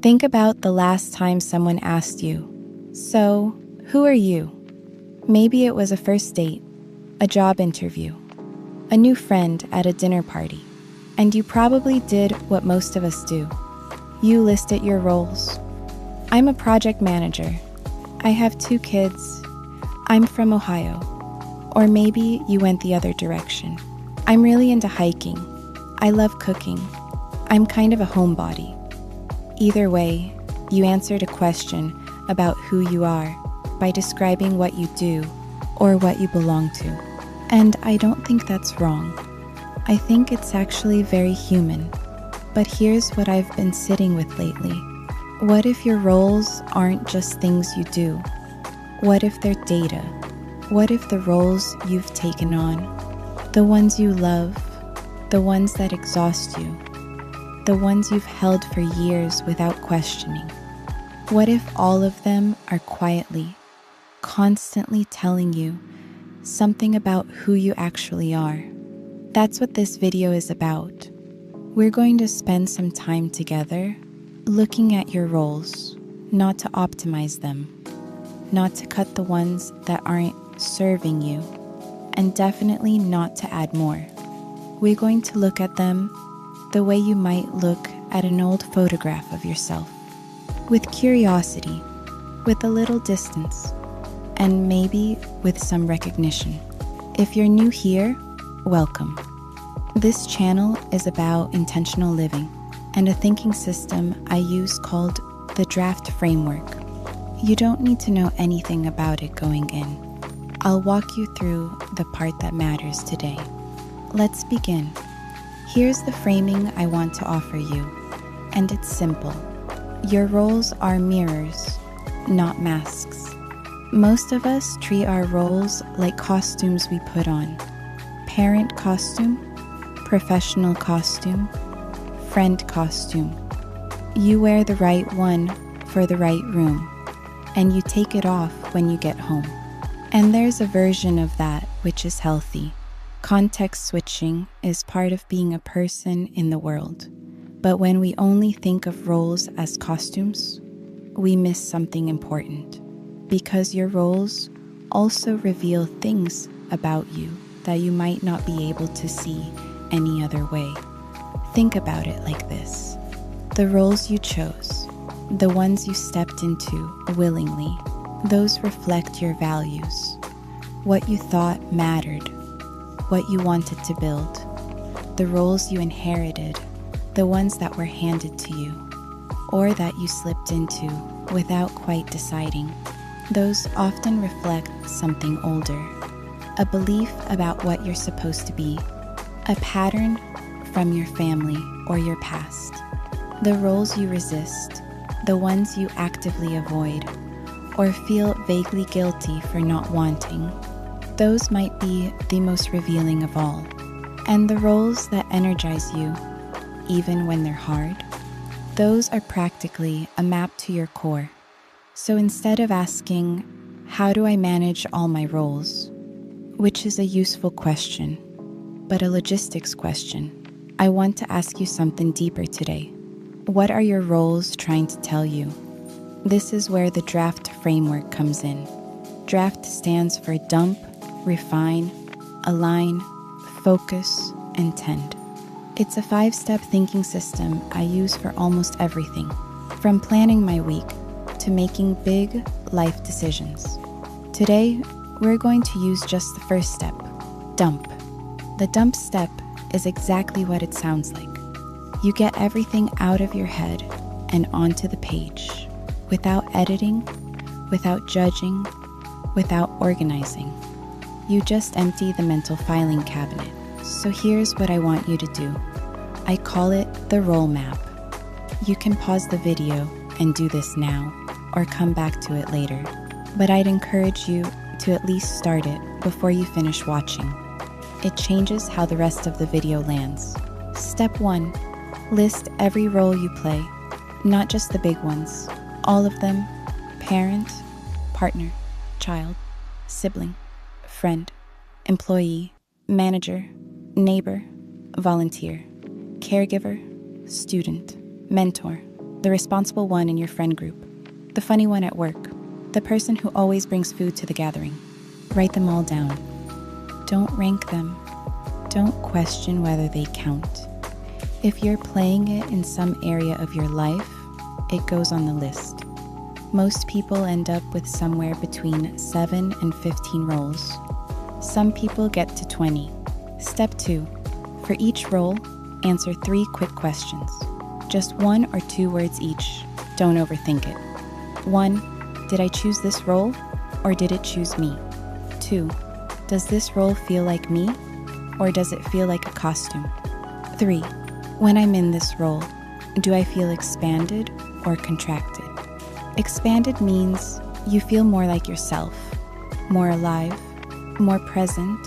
Think about the last time someone asked you, "So, who are you?" Maybe it was a first date, a job interview, a new friend at a dinner party, and you probably did what most of us do. You listed your roles. I'm a project manager. I have 2 kids. I'm from Ohio. Or maybe you went the other direction. I'm really into hiking. I love cooking. I'm kind of a homebody. Either way, you answered a question about who you are by describing what you do or what you belong to. And I don't think that's wrong. I think it's actually very human. But here's what I've been sitting with lately. What if your roles aren't just things you do? What if they're data? What if the roles you've taken on, the ones you love, the ones that exhaust you, the ones you've held for years without questioning, what if all of them are quietly, constantly telling you something about who you actually are? That's what this video is about. We're going to spend some time together looking at your roles, not to optimize them, not to cut the ones that aren't serving you, and definitely not to add more. We're going to look at them the way you might look at an old photograph of yourself, with curiosity, with a little distance, and maybe with some recognition. If you're new here, welcome. This channel is about intentional living and a thinking system I use called the Draft Framework. You don't need to know anything about it going in. I'll walk you through the part that matters today. Let's begin. Here's the framing I want to offer you, and it's simple. Your roles are mirrors, not masks. Most of us treat our roles like costumes we put on. Parent costume, professional costume, friend costume. You wear the right one for the right room, and you take it off when you get home. And there's a version of that which is healthy. Context switching is part of being a person in the world. But when we only think of roles as costumes, we miss something important. Because your roles also reveal things about you that you might not be able to see any other way. Think about it like this. The roles you chose, the ones you stepped into willingly, those reflect your values, what you thought mattered, what you wanted to build, the roles you inherited, the ones that were handed to you, or that you slipped into without quite deciding. Those often reflect something older, a belief about what you're supposed to be, a pattern from your family or your past. The roles you resist, the ones you actively avoid, or feel vaguely guilty for not wanting, those might be the most revealing of all. And the roles that energize you, even when they're hard, those are practically a map to your core. So instead of asking, how do I manage all my roles? Which is a useful question, but a logistics question, I want to ask you something deeper today. What are your roles trying to tell you? This is where the Draft Framework comes in. Draft stands for dump, refine, align, focus, and tend. It's a 5-step thinking system I use for almost everything, from planning my week to making big life decisions. Today, we're going to use just the first step, dump. The dump step is exactly what it sounds like. You get everything out of your head and onto the page, without editing, without judging, without organizing. You just empty the mental filing cabinet. So here's what I want you to do. I call it the role map. You can pause the video and do this now, or come back to it later. But I'd encourage you to at least start it before you finish watching. It changes how the rest of the video lands. Step 1. List every role you play, not just the big ones. All of them: parent, partner, child, sibling, friend, employee, manager, neighbor, volunteer, caregiver, student, mentor, the responsible one in your friend group, the funny one at work, the person who always brings food to the gathering. Write them all down. Don't rank them. Don't question whether they count. If you're playing it in some area of your life, it goes on the list. Most people end up with somewhere between 7 and 15 roles. Some people get to 20. Step 2. For each role, answer 3 quick questions. Just 1 or 2 words each. Don't overthink it. 1. Did I choose this role, or did it choose me? 2. Does this role feel like me, or does it feel like a costume? 3. When I'm in this role, do I feel expanded or contracted? Expanded means you feel more like yourself, more alive, more present,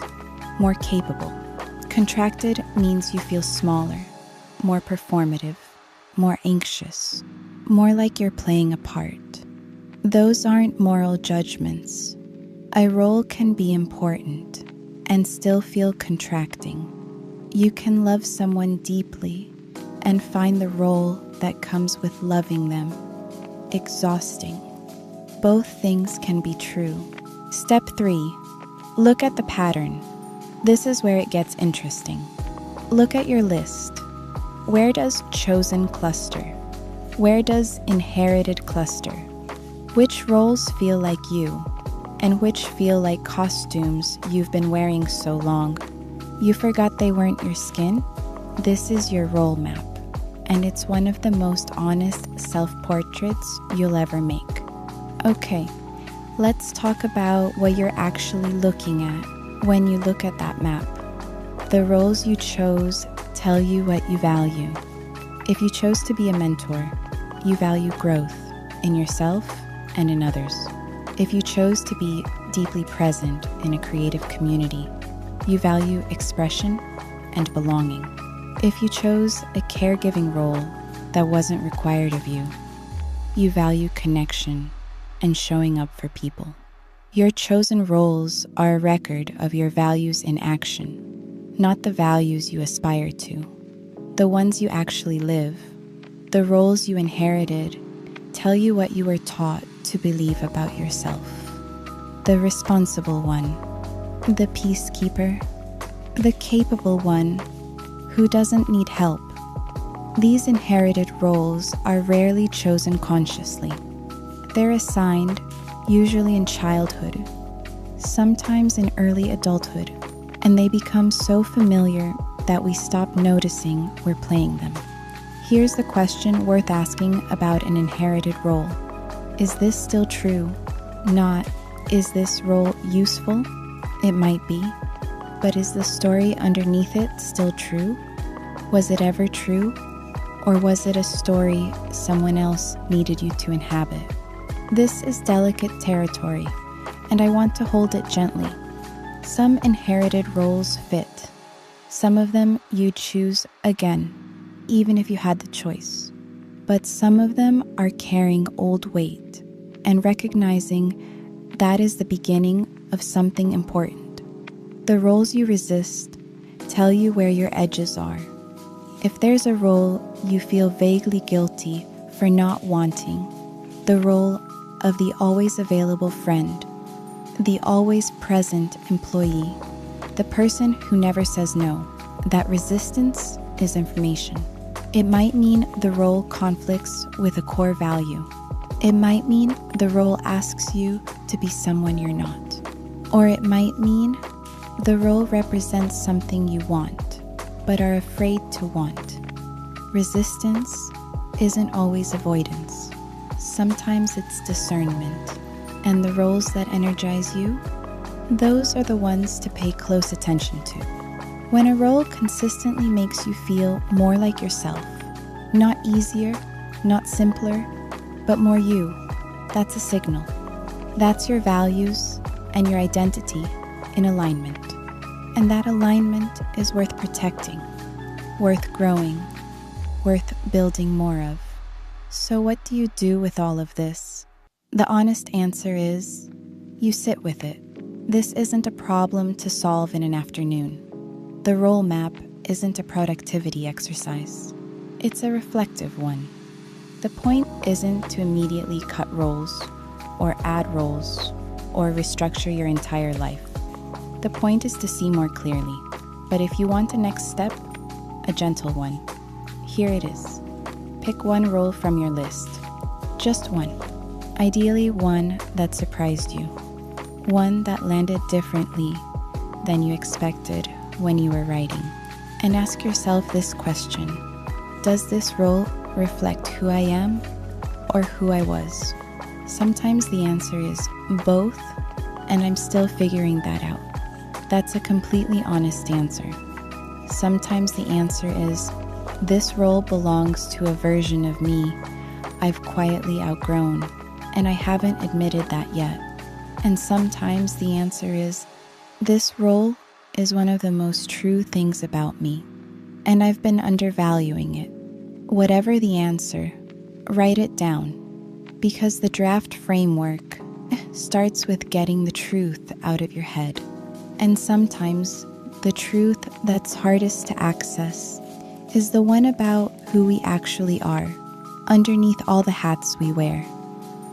more capable. Contracted means you feel smaller, more performative, more anxious, more like you're playing a part. Those aren't moral judgments. A role can be important and still feel contracting. You can love someone deeply and find the role that comes with loving them exhausting. Both things can be true. Step 3. Look at the pattern. This is where it gets interesting. Look at your list. Where does chosen cluster? Where does inherited cluster? Which roles feel like you, and which feel like costumes you've been wearing so long? You forgot they weren't your skin? This is your role map, and it's one of the most honest self-portraits you'll ever make. Okay, let's talk about what you're actually looking at when you look at that map. The roles you chose tell you what you value. If you chose to be a mentor, you value growth in yourself and in others. If you chose to be deeply present in a creative community, you value expression and belonging. If you chose a caregiving role that wasn't required of you, you value connection and showing up for people. Your chosen roles are a record of your values in action, not the values you aspire to, the ones you actually live. The roles you inherited tell you what you were taught to believe about yourself. The responsible one, the peacekeeper, the capable one who doesn't need help. These inherited roles are rarely chosen consciously. They're assigned, usually in childhood, sometimes in early adulthood, and they become so familiar that we stop noticing we're playing them. Here's the question worth asking about an inherited role. Is this still true? Not, is this role useful? It might be. But is the story underneath it still true? Was it ever true? Or was it a story someone else needed you to inhabit? This is delicate territory, and I want to hold it gently. Some inherited roles fit. Some of them you'd choose again, even if you had the choice. But some of them are carrying old weight, and recognizing that is the beginning of something important. The roles you resist tell you where your edges are. If there's a role you feel vaguely guilty for not wanting, the role of the always available friend, the always present employee, the person who never says no, that resistance is information. It might mean the role conflicts with a core value. It might mean the role asks you to be someone you're not. Or it might mean the role represents something you want, but are afraid to want. Resistance isn't always avoidance. Sometimes it's discernment. And the roles that energize you, those are the ones to pay close attention to. When a role consistently makes you feel more like yourself, not easier, not simpler, but more you, that's a signal. That's your values and your identity in alignment. And that alignment is worth protecting, worth growing, worth building more of. So what do you do with all of this? The honest answer is, you sit with it. This isn't a problem to solve in an afternoon. The role map isn't a productivity exercise. It's a reflective one. The point isn't to immediately cut roles, or add roles, or restructure your entire life. The point is to see more clearly. But if you want a next step, a gentle one, here it is. Pick one role from your list. Just one. Ideally, one that surprised you. One that landed differently than you expected when you were writing. And ask yourself this question: does this role reflect who I am or who I was? Sometimes the answer is both, and I'm still figuring that out. That's a completely honest answer. Sometimes the answer is, this role belongs to a version of me I've quietly outgrown, and I haven't admitted that yet. And sometimes the answer is, this role is one of the most true things about me, and I've been undervaluing it. Whatever the answer, write it down, because the draft framework starts with getting the truth out of your head. And sometimes the truth that's hardest to access is the one about who we actually are, underneath all the hats we wear.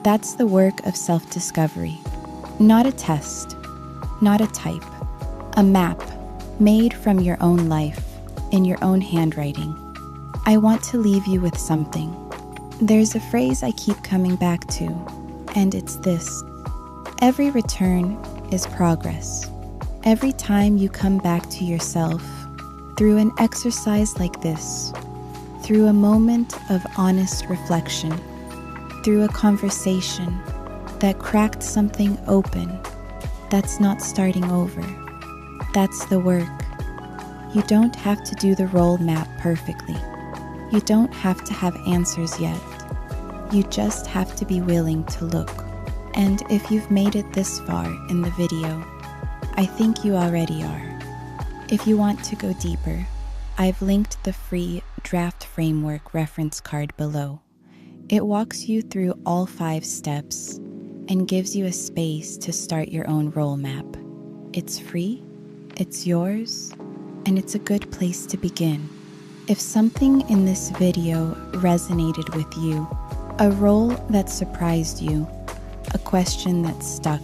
That's the work of self-discovery. Not a test, not a type, a map made from your own life, in your own handwriting. I want to leave you with something. There's a phrase I keep coming back to, and it's this: every return is progress. Every time you come back to yourself through an exercise like this, through a moment of honest reflection, through a conversation that cracked something open, that's not starting over. That's the work. You don't have to do the role map perfectly. You don't have to have answers yet. You just have to be willing to look. And if you've made it this far in the video, I think you already are. If you want to go deeper, I've linked the free draft framework reference card below. It walks you through all 5 steps and gives you a space to start your own role map. It's free, it's yours, and it's a good place to begin. If something in this video resonated with you, a role that surprised you, a question that stuck,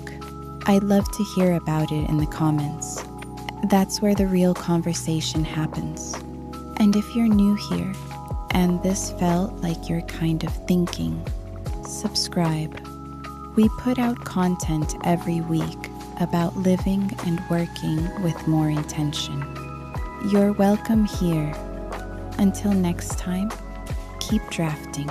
I'd love to hear about it in the comments. That's where the real conversation happens. And if you're new here, and this felt like your kind of thinking, subscribe. We put out content every week about living and working with more intention. You're welcome here. Until next time, keep drafting.